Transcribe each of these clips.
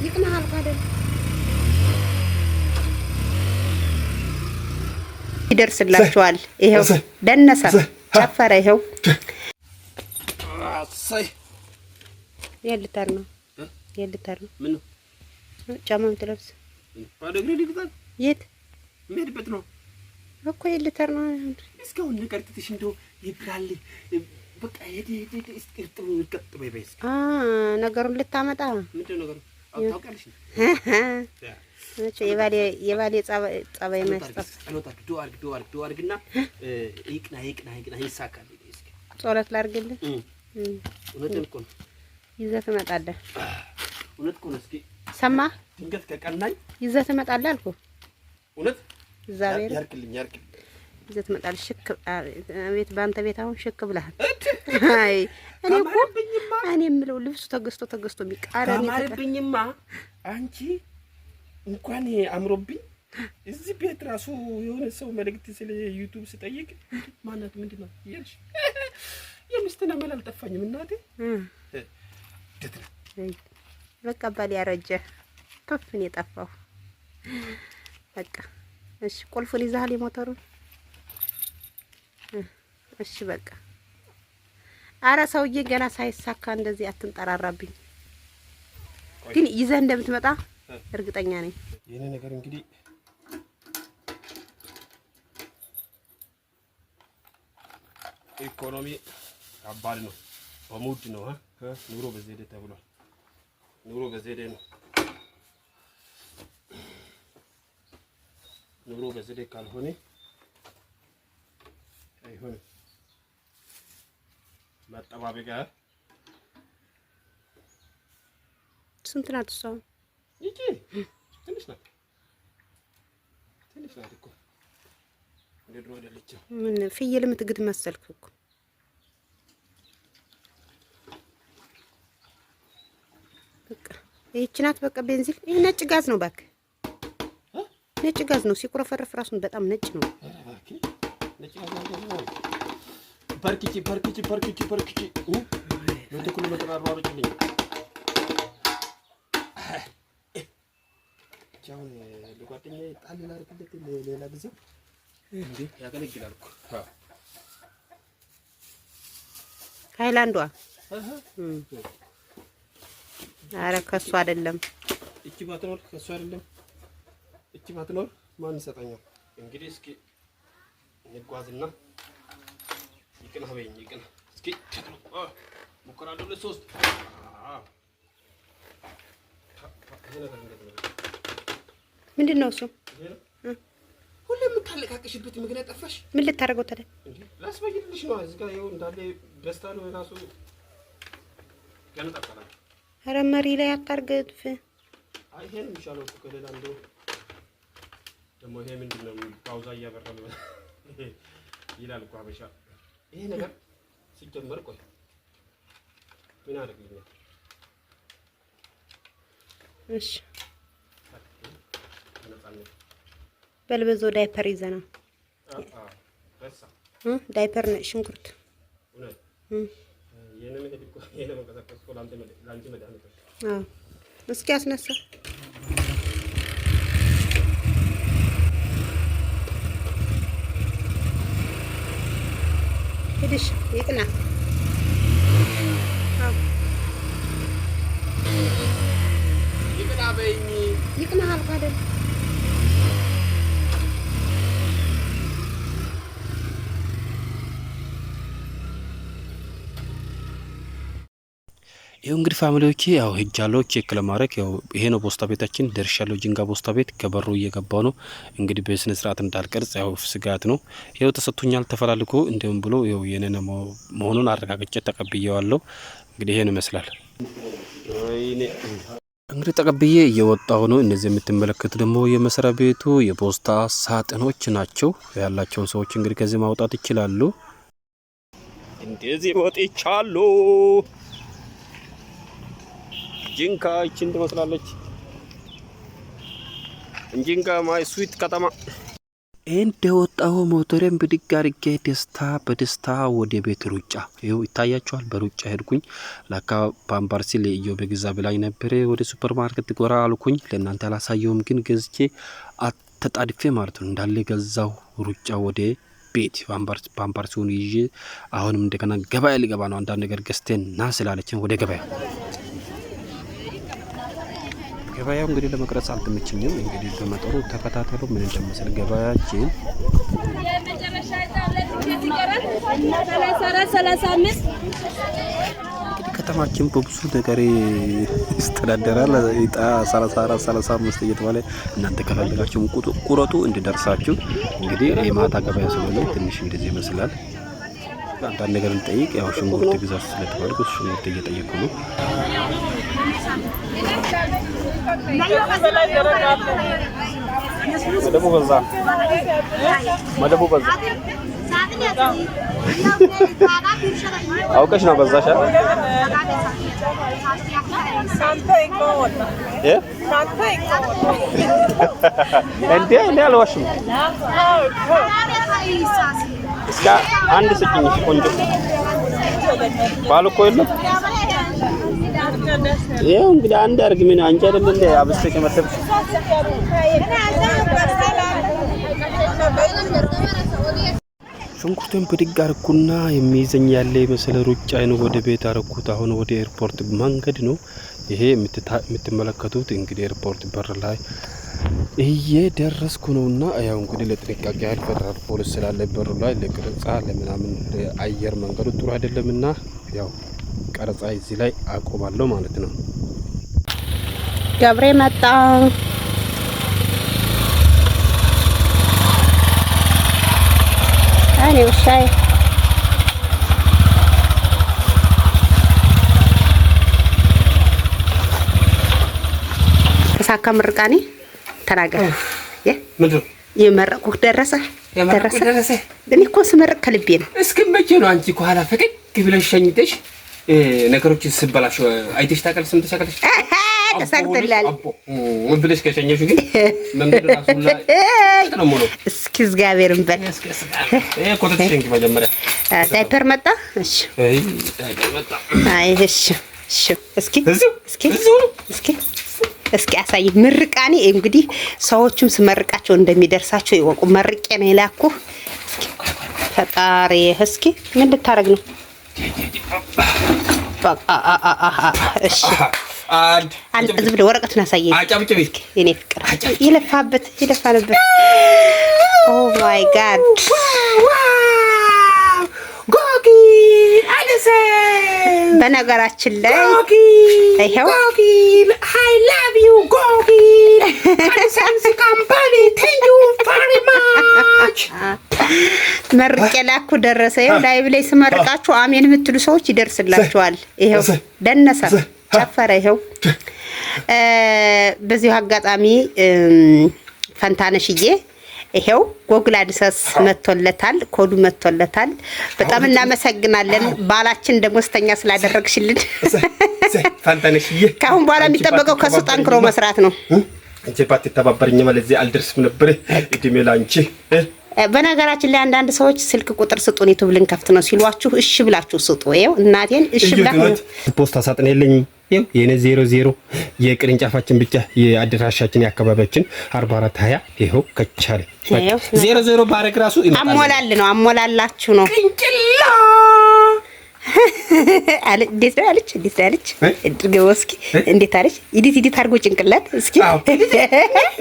ይቅናሃል ካደል ይደርስላችኋል። ይሄው ደነሰ ጨፈረ። ይሄው አሳይ የልተር ነው የልተር ነው። ምን ነው ጫማም ትለብስ ባዶ እግሬ ልግዛል። የት የምሄድበት ነው እኮ የልተር ነው። እስካሁን ነገር ትትሽ እንደው ይብራል። በቃ ሄደ እስክርጥሩ ይቀጥበ ይበስ ነገሩን ልታመጣ ምንድን ነው ነገሩ? አውጣውቃለሽ እቺ የባሌ ጸባይ መስጠት ጸሎት አድርግና ይቅና ይሳካል። እስኪ ጸሎት ላድርግልህ። እውነትን እኮ ነው ይዘህ ትመጣለህ። እውነት እኮ ነው። እስኪ ሰማህ? ድንገት ከቀናኝ ይዘህ ትመጣለህ አልኩህ። እውነት እግዚአብሔር ያርክልኝ ይዘህ ትመጣለህ። ሽክ ቤት ባንተ ቤት አሁን ሽክ ብለሃል። አይ እኔ እኮ እኔ የምለው ልብሱ ተገዝቶ የሚቃረን አማረብኝማ። አንቺ እንኳን አምሮብኝ እዚህ ቤት ራሱ የሆነ ሰው መልእክት ስለ ዩቲዩብ ስጠይቅ ማናት ምንድነው ይልሽ የሚስትና መላ አልጠፋኝም እናቴ። በቃ ባል ያረጀ ተፍን የጠፋው በቃ እሺ። ቁልፉን ይዘሃል የሞተሩን? እሺ በቃ አረ ሰውዬ ገና ሳይሳካ እንደዚህ አትንጠራራብኝ። ግን ይዘህ እንደምትመጣ እርግጠኛ ነኝ። የኔ ነገር እንግዲህ ኢኮኖሚ ከባድ ነው፣ በሙድ ነው። ኑሮ በዘዴ ተብሏል። ኑሮ በዘዴ ነው። ኑሮ በዘዴ ካልሆነ አይሆንም። መጠባበቂያ ስንት ናት እሷ? ይቺ ትንሽ ናት እኮ እንደ ድሮ አይደለችም። ምን ፍየል የምትግድ መሰልክ እኮ። በቃ ይቺ ናት። በቃ ቤንዚን ይሄ ነጭ ጋዝ ነው እባክህ፣ ነጭ ጋዝ ነው። ሲቆረፈረፍ ራሱን በጣም ነጭ ነው። ነጭ ጋዝ ነው። ፐርኪቺ ለተኩሉ መጠራራሮችልኝ ቻውን ለጓደኛዬ ጣል ላድርግለት ሌላ ጊዜ እንዴ ያገለግላል እኮ። ሃይላንዷ ኧረ ከሱ አይደለም። እቺ ባትኖር ከሱ አይደለም። እቺ ባትኖር ማን ይሰጠኛል? እንግዲህ እስኪ እንጓዝና ይቅና በይኝ ይቅና። እስኪ ሙከራለሁ ለሶስት ምንድን ነው እሱ? ሁሌ የምታለቃቅሽበት ምክንያት ጠፋሽ? ምን ልታደርገው ታዲያ? ላስበይልሽ ነው። እዚህ ጋር ይኸው እንዳለ ደስታ ነው የራሱ ገና ጠፋላ። ኧረ መሪ ላይ አታርገፍ። አይ ይሄን የሚሻለው እኮ ከሌላ እንደው ደግሞ ይሄ ምንድን ነው ፓውዛ እያበራ ነው ይላል እኮ ሀበሻ። ይሄ ነገር ሲጀመር ቆይ ምን አደረግልኛል? እሺ በልበዞ ዳይፐር ይዘና ዳይፐር ነው ሽንኩርት እስኪ አስነሳ። ሄድሽ ይቅና በይኝ ይቅና አልኩ አይደል? ይሄው እንግዲህ ፋሚሊዎቼ ያው ሄጃለሁ ቼክ ለማድረግ ያው ይሄ ነው ፖስታ ቤታችን ደርሻለሁ። ጅንጋ ፖስታ ቤት ከበሩ እየገባው ነው እንግዲህ በስነ ስርዓት እንዳልቀርጽ ያው ስጋት ነው። ይሄው ተሰጥቶኛል ተፈላልጎ እንደም ብሎ ይሄው የኔ መሆኑን አረጋግጬ ተቀብዬዋለሁ። እንግዲህ ይሄን ይመስላል። እንግዲህ ተቀብዬ እየወጣው ነው። እነዚህ የምትመለከቱ ደግሞ የመስሪያ ቤቱ የፖስታ ሳጥኖች ናቸው። ያላቸውን ሰዎች እንግዲህ ከዚህ ማውጣት ይችላሉ። እንደዚህ ወጥቻለሁ። ጅንካ ይችን ትመስላለች። ጅንካ ማይ ስዊት ከተማ እንደወጣው ሞተሬን ብድግ አድርጌ ደስታ በደስታ ወደ ቤት ሩጫ ይኸው ይታያችኋል። በሩጫ ሄድኩኝ። ለካ ፓምፐርስ ለኢዮ በግዛ ብላኝ ነበር። ወደ ሱፐር ማርኬት ጎራ አልኩኝ። ለእናንተ አላሳየውም ግን ገዝቼ ተጣድፌ ማለት ነው እንዳለ ገዛው። ሩጫ ወደ ቤት ፓምፐርሱን ይዤ አሁንም እንደገና ገበያ ልገባ ነው። አንዳንድ ነገር ገዝተን ና ስላለችን ወደ ገበያ ገበያው እንግዲህ ለመቅረጽ አልተመቸኝም። እንግዲህ በመጠሩ ተከታተሉ ምን እንደምመስል ገበያችን። እንግዲህ ከተማችን በብዙ ነገር ይስተዳደራል። እጣ 34 35 እየተባለ እናንተ ከፈለጋችሁ ቁረጡ እንዲደርሳችሁ። እንግዲህ የማታ ገበያ ስለሆነ ትንሽ እንደዚህ ይመስላል። አንዳንድ ነገር እንጠይቅ። ያው ሽንኩርት ግዛት ስለተባልኩ ሽንኩርት እየጠየቁ ነው። መደቡ በዛ አውቀሽ ነው በዛሻ እንዴ አልዋሽም። እስከ አንድ ስጭኝ ቆንጆ ባልኮ የለም። ይሄው እንግዲህ አንድ አርግ ምን አንቺ አይደል እንደ አብስተሽ መተብ ሽንኩርቱን ብድግ አርኩና የሚይዘኝ ያለ መሰለ ሩጫዬን ወደ ቤት አረኩት። አሁን ወደ ኤርፖርት መንገድ ነው። ይሄ የምትመለከቱት እንግዲህ ኤርፖርት በር ላይ እየደረስኩ ነውና ያው እንግዲህ ለጥንቃቄ ያህል ፌደራል ፖሊስ ስላለ በሩ ላይ ለቅርጻ ለምናምን አየር መንገዱ ጥሩ አይደለምና ያው ቀረጻ እዚህ ላይ አቆማለሁ ማለት ነው። ገብሬ መጣ። እኔ ውሻዬ ተሳካ ምርቃኔ ተናገር። ምንድነው የመረቁህ? ደረሰ። እኔ እኮ ስመርቅ ከልቤ ነው። እስኪ መቼ ነው አንቺ ከኋላ ፈቀቅ ብለሽ ሸኝተሽ ነገሮች ሲበላሽ አይተሽ ታውቃለሽ? ስምተሽ ታውቃለሽ? ተሳክቶላል ምን ብለሽ ከሸኘሽ ግን መንገድ ራሱ ላይ ተነሞ ነው። እስኪ እግዚአብሔርን በል ኮተትሽን መጀመሪያ ዳይፐር መጣ። እሺ ዳይፐር መጣ። አይ እሺ እስኪ አሳይ ምርቃኔ። እንግዲህ ሰዎቹም ስመርቃቸው እንደሚደርሳቸው ይወቁ። መርቄ ነው የላኩ። ፈጣሪ እስኪ ምን ልታረግ ነው? እሺ አንድ ዝም ብለህ ወረቀቱን አሳየኝ። አጫብጭ የኔ ፍቅር ይለፋንበት። ኦ ማይ ጋድ ጎጊ አለሰ። በነገራችን ላይ ይሄው ጎጊ አይ ላቭ ዩ ጎጊ አለሰንስ ካምፓኒ ቴንክ ዩ ቬሪ ማች። መርቄ ላኩ ደረሰ። ይሄው ላይቭ ላይ ስመርቃችሁ አሜን የምትሉ ሰዎች ይደርስላችኋል። ይሄው ደነሰ ጨፈረ። ይሄው በዚህ አጋጣሚ ፈንታነሽዬ ይሄው ጎግል አድሰስ መጥቶለታል፣ ኮዱ መጥቶለታል። በጣም እናመሰግናለን። ባላችን ደሞዝተኛ ስላደረግሽልን። ፈንታነሽዬ ካሁን በኋላ የሚጠበቀው ከሱ ጠንክሮ መስራት ነው። አንቺ ባትተባበረኝ ማለት እዚህ አልደርስም ነበር። እድሜ ላንቺ። በነገራችን ላይ አንዳንድ ሰዎች ስልክ ቁጥር ስጡን ዩቲዩብ ልንከፍት ነው ሲሏችሁ እሺ ብላችሁ ስጡ። ይሄው እናቴን እሺ ብላ ፖስታ ሳጥን የለኝም። ይሄው የኔ 00 የቅርንጫፋችን ብቻ የአድራሻችን የአካባቢያችን 4420 ይሄው ከቻለ 00 ባረግ ራሱ አሞላል ነው አሞላላችሁ ነው። ቅንጭላ አለ እንዴት አለች እድገው እስኪ እንዴት አለች? ኢዲት አድርጎ ጭንቅላት እስኪ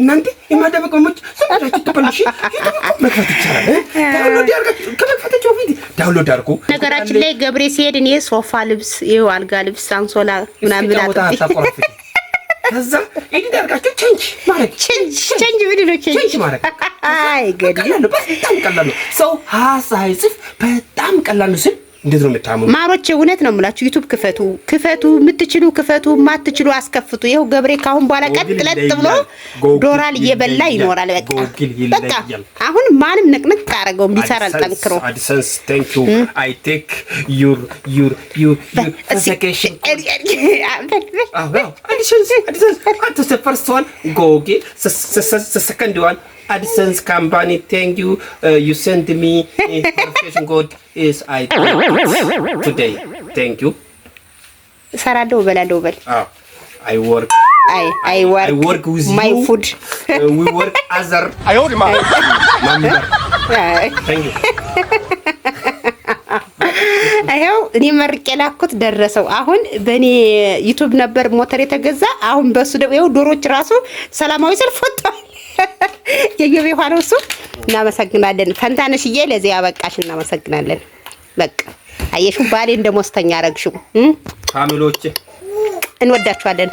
እናንተ የማደበቀሞች ሰምታችሁ ተበልሽ መክፈት ይቻላል። ዳውንሎድ አድርጉ። ነገራችን ላይ ገብሬ ሲሄድ እኔ ሶፋ ልብስ ይኸው አልጋ ልብስ አንሶላ ምናምን አጥብቅ ከዛ ኢዲት አድርጋችሁ ቼንጅ ቪዲዮ ቼንጅ ማድረግ አይ ገድል በጣም ቀላል ነው። ሰው ሀሳይ ጽፍ በጣም ቀላል ነው። እንዴት ነው የምታምኑ ማሮች? እውነት ነው የምላችሁ። ዩቲዩብ ክፈቱ የምትችሉ ክፈቱ፣ ማትችሉ አስከፍቱ። ይሄው ገብሬ ካሁን በኋላ ቀጥለጥ ብሎ ዶራል እየበላ ይኖራል። በቃ አሁን ማንም ንቅንቅ አረገው ቢሰራል ጠንክሮ። አዲሰንስ ቴንክ ዩ አይ ቴክ ዩር ሰኬሽን አዲሰንስ አንተ ፈርስት ዋን ጎጊ ሰከንድ ዋን AdSense company, thank you. You sent me profession code is I today. Thank you. ሰራዶ በላዶ በል I work with my you. food. We work other. I hold my mama. Thank you. አይው እኔ መርቄ ላኩት ደረሰው። አሁን በኔ ዩቲዩብ ነበር ሞተር የተገዛ። አሁን በሱ ደግሞ ዶሮች ራሱ ሰላማዊ ሰልፍ ወጥቷል። የገበ ሆነው እሱ እናመሰግናለን። ፈንታነሽዬ ለዚህ ያበቃሽ እናመሰግናለን። በቃ አየሽው ባሌ እንደሞስተኛ አረግሽው። ፋሚሊዎች እንወዳችኋለን።